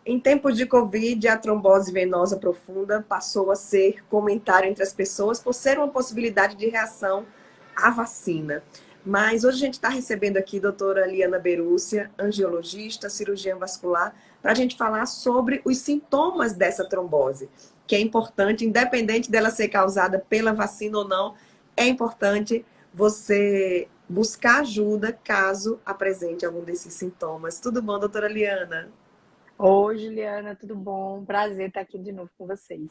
Em tempos de Covid, a trombose venosa profunda passou a ser comentário entre as pessoas por ser uma possibilidade de reação à vacina. Mas hoje a gente está recebendo aqui a doutora Liana Berúcia, angiologista, cirurgiã vascular, para a gente falar sobre os sintomas dessa trombose, que é importante, independente dela ser causada pela vacina ou não, é importante você buscar ajuda caso apresente algum desses sintomas. Tudo bom, doutora Liana? Oi, Juliana, tudo bom? Prazer estar aqui de novo com vocês.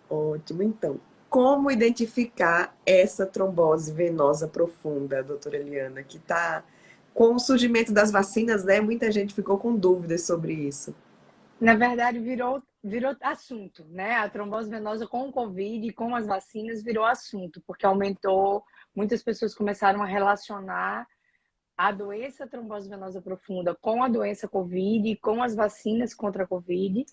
Ótimo, então. Como identificar essa trombose venosa profunda, doutora Eliana, que está com o surgimento das vacinas, né? Muita gente ficou com dúvidas sobre isso. Na verdade, virou assunto, né? A trombose venosa com o Covid e com as vacinas virou assunto, porque aumentou, muitas pessoas começaram a relacionar a doença trombose venosa profunda com a doença Covid e com as vacinas contra a Covid,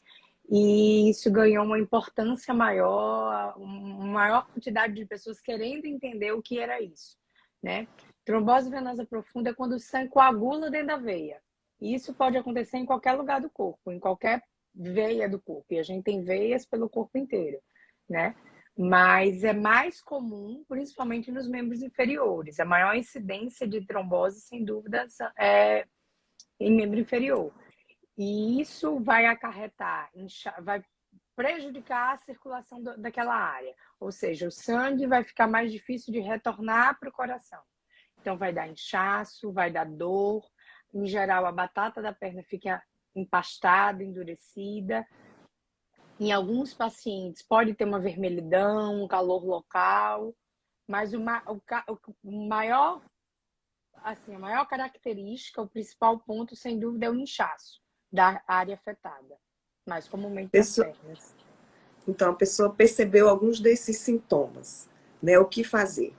e isso ganhou uma importância maior, uma maior quantidade de pessoas querendo entender o que era isso, né? Trombose venosa profunda é quando o sangue coagula dentro da veia. E isso pode acontecer em qualquer lugar do corpo, em qualquer veia do corpo. E a gente tem veias pelo corpo inteiro, né? Mas é mais comum, principalmente nos membros inferiores. A maior incidência de trombose, sem dúvidas, é em membro inferior. E isso vai acarretar, vai prejudicar a circulação daquela área. Ou seja, o sangue vai ficar mais difícil de retornar para o coração. Então, vai dar inchaço, vai dar dor. Em geral, a batata da perna fica empastada, endurecida. Em alguns pacientes, pode ter uma vermelhidão, um calor local. Mas o maior, assim, a maior característica, o principal ponto, sem dúvida, é o inchaço da área afetada, mais comumente nas Pessoa- pernas. Então, a pessoa percebeu alguns desses sintomas, né? O que fazer?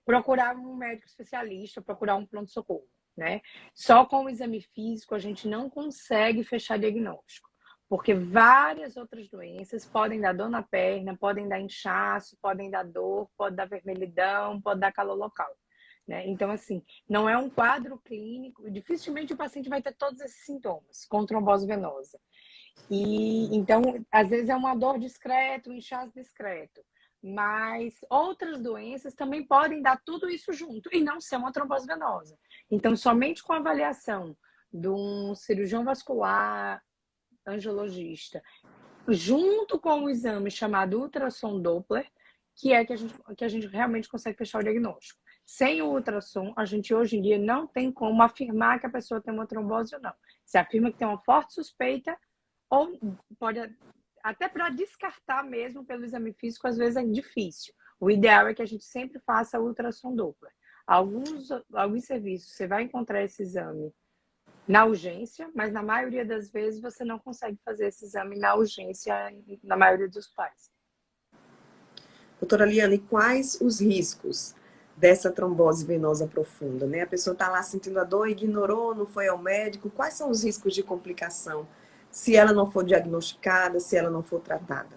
Procurar um médico especialista, procurar um pronto-socorro, né? Só com o exame físico a gente não consegue fechar diagnóstico, porque várias outras doenças podem dar dor na perna, podem dar inchaço, podem dar dor, pode dar vermelhidão, pode dar calor local. Né? Então, assim, não é um quadro clínico, dificilmente o paciente vai ter todos esses sintomas com trombose venosa. E então, às vezes é uma dor discreta, um inchaço discreto. Mas outras doenças também podem dar tudo isso junto e não ser uma trombose venosa. Então, somente com a avaliação de um cirurgião vascular, angiologista, junto com o exame chamado ultrassom Doppler, que é que a gente realmente consegue fechar o diagnóstico. Sem o ultrassom, a gente hoje em dia não tem como afirmar que a pessoa tem uma trombose ou não. Se afirma que tem uma forte suspeita, ou pode até para descartar mesmo pelo exame físico, às vezes é difícil. O ideal é que a gente sempre faça ultrassom Doppler. Alguns serviços você vai encontrar esse exame na urgência, mas na maioria das vezes você não consegue fazer esse exame na urgência na maioria dos pais. Doutora Liana, e quais os riscos dessa trombose venosa profunda, né? A pessoa está lá sentindo a dor, ignorou, não foi ao médico. Quais são os riscos de complicação se ela não for diagnosticada, se ela não for tratada?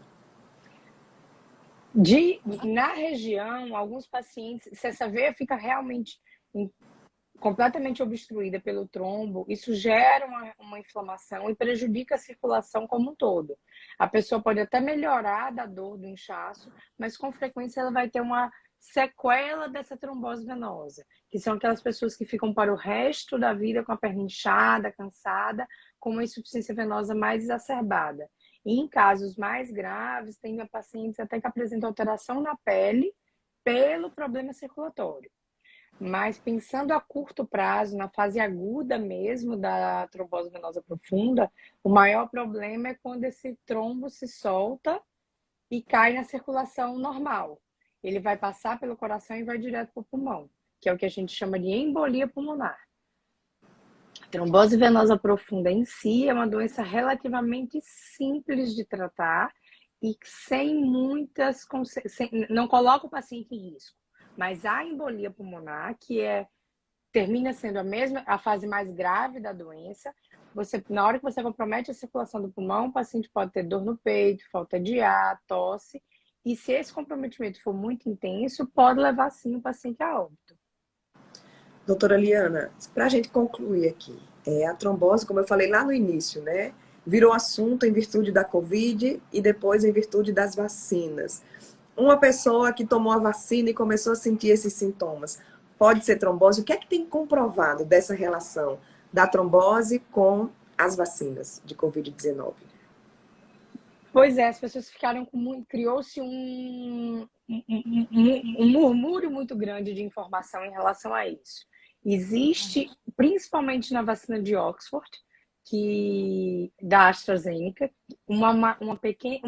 Na região, alguns pacientes, se essa veia fica realmente completamente obstruída pelo trombo, isso gera uma inflamação e prejudica a circulação como um todo. A pessoa pode até melhorar da dor do inchaço, mas com frequência ela vai ter uma sequela dessa trombose venosa, que são aquelas pessoas que ficam para o resto da vida com a perna inchada, cansada, com uma insuficiência venosa mais exacerbada. E em casos mais graves, tem pacientes até que apresentam alteração na pele pelo problema circulatório. Mas pensando a curto prazo, na fase aguda mesmo da trombose venosa profunda, o maior problema é quando esse trombo se solta e cai na circulação normal. Ele vai passar pelo coração e vai direto para o pulmão, que é o que a gente chama de embolia pulmonar. A trombose venosa profunda em si é uma doença relativamente simples de tratar e sem muitas... não coloca o paciente em risco. Mas a embolia pulmonar, termina sendo a fase mais grave da doença. Na hora que você compromete a circulação do pulmão, o paciente pode ter dor no peito, falta de ar, tosse. E se esse comprometimento for muito intenso, pode levar sim o paciente a óbito. Doutora Liana, para a gente concluir aqui, a trombose, como eu falei lá no início, né, virou assunto em virtude da Covid e depois em virtude das vacinas. Uma pessoa que tomou a vacina e começou a sentir esses sintomas, pode ser trombose? O que é que tem comprovado dessa relação da trombose com as vacinas de Covid-19? Pois é, as pessoas ficaram com muito. Criou-se um murmúrio muito grande de informação em relação a isso. Existe, principalmente na vacina de Oxford, da AstraZeneca, um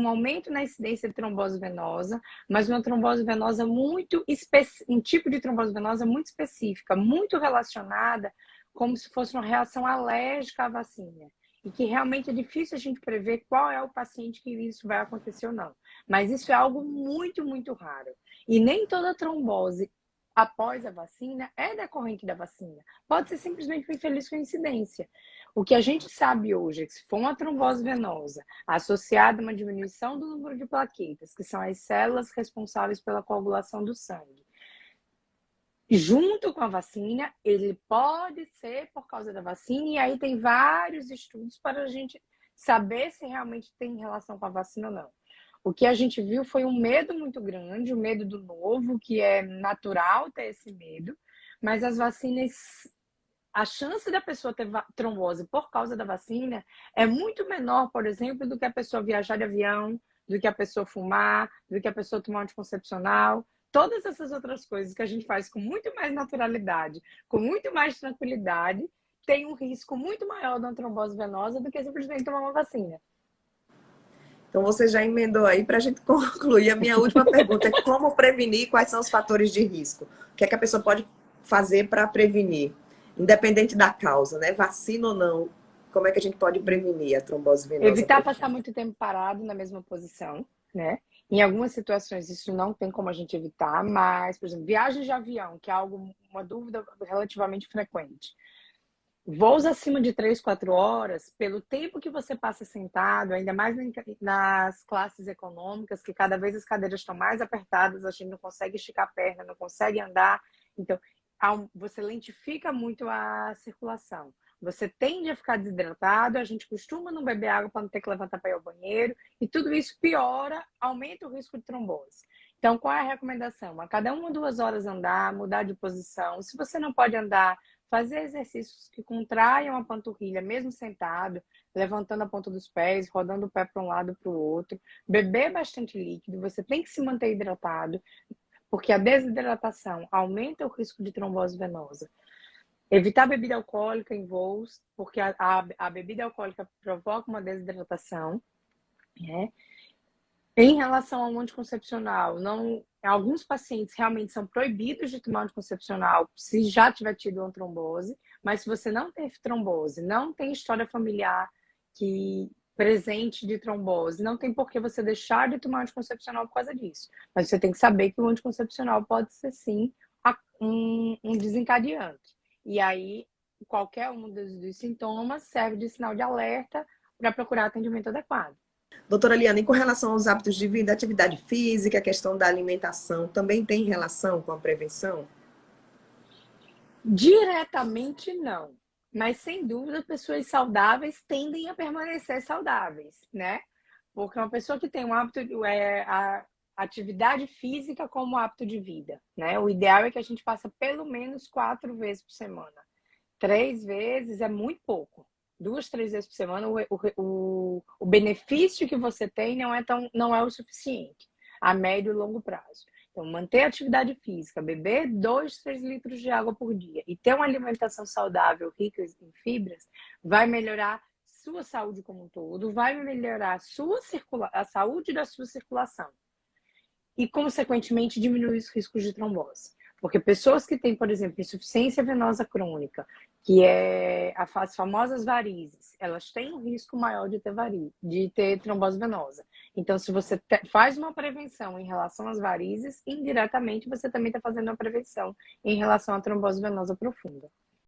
aumento na incidência de trombose venosa, mas uma trombose venosa um tipo de trombose venosa muito específica, muito relacionada, como se fosse uma reação alérgica à vacina. E que realmente é difícil a gente prever qual é o paciente que isso vai acontecer ou não. Mas isso é algo muito, muito raro. E nem toda trombose após a vacina é decorrente da vacina. Pode ser simplesmente uma infeliz coincidência. O que a gente sabe hoje é que se for uma trombose venosa associada a uma diminuição do número de plaquetas, que são as células responsáveis pela coagulação do sangue, junto com a vacina, ele pode ser por causa da vacina, e aí tem vários estudos para a gente saber se realmente tem relação com a vacina ou não. O que a gente viu foi um medo muito grande, o medo do novo, que é natural ter esse medo, mas as vacinas, a chance da pessoa ter trombose por causa da vacina é muito menor, por exemplo, do que a pessoa viajar de avião, do que a pessoa fumar, do que a pessoa tomar um anticoncepcional. Todas essas outras coisas que a gente faz com muito mais naturalidade, com muito mais tranquilidade, tem um risco muito maior de uma trombose venosa do que simplesmente tomar uma vacina. Então, você já emendou aí para a gente concluir. A minha última pergunta é como prevenir, quais são os fatores de risco? O que é que a pessoa pode fazer para prevenir? Independente da causa, né? Vacina ou não, como é que a gente pode prevenir a trombose venosa Evitar passar profunda? muito tempo parado na mesma posição, né? Em algumas situações isso não tem como a gente evitar, mas, por exemplo, viagem de avião, que é uma dúvida relativamente frequente. Voos acima de 3, 4 horas, pelo tempo que você passa sentado, ainda mais nas classes econômicas, que cada vez as cadeiras estão mais apertadas, a gente não consegue esticar a perna, não consegue andar. Então, você lentifica muito a circulação. Você tende a ficar desidratado, a gente costuma não beber água para não ter que levantar para ir ao banheiro, e tudo isso piora, aumenta o risco de trombose. Então, qual é a recomendação? A cada 1 ou 2 horas andar, mudar de posição. Se você não pode andar, fazer exercícios que contraiam a panturrilha, mesmo sentado, levantando a ponta dos pés, rodando o pé para um lado para o outro. Beber bastante líquido, você tem que se manter hidratado, porque a desidratação aumenta o risco de trombose venosa. Evitar bebida alcoólica em voos, porque a bebida alcoólica provoca uma desidratação, né? Em relação ao anticoncepcional, não, alguns pacientes realmente são proibidos de tomar anticoncepcional se já tiver tido uma trombose, mas se você não teve trombose, não tem história familiar presente de trombose, não tem por que você deixar de tomar anticoncepcional por causa disso. Mas você tem que saber que o anticoncepcional pode ser sim um desencadeante. E aí, qualquer um dos sintomas serve de sinal de alerta para procurar atendimento adequado. Doutora Liana, e com relação aos hábitos de vida, atividade física, a questão da alimentação, também tem relação com a prevenção? Diretamente não, mas sem dúvida pessoas saudáveis tendem a permanecer saudáveis, né? Porque uma pessoa que tem um hábito, a atividade física como hábito de vida, né? O ideal é que a gente faça pelo menos 4 vezes por semana. 3 vezes é muito pouco. 2, 3 vezes por semana, o benefício que você tem não é o suficiente a médio e longo prazo. Então, manter a atividade física, beber 2, 3 litros de água por dia e ter uma alimentação saudável, rica em fibras, vai melhorar sua saúde como um todo, vai melhorar a saúde da sua circulação e, consequentemente, diminuir os riscos de trombose. Porque pessoas que têm, por exemplo, insuficiência venosa crônica, que é as famosas varizes, elas têm um risco maior de ter trombose venosa. Então, se você faz uma prevenção em relação às varizes, indiretamente você também está fazendo uma prevenção em relação à trombose venosa profunda.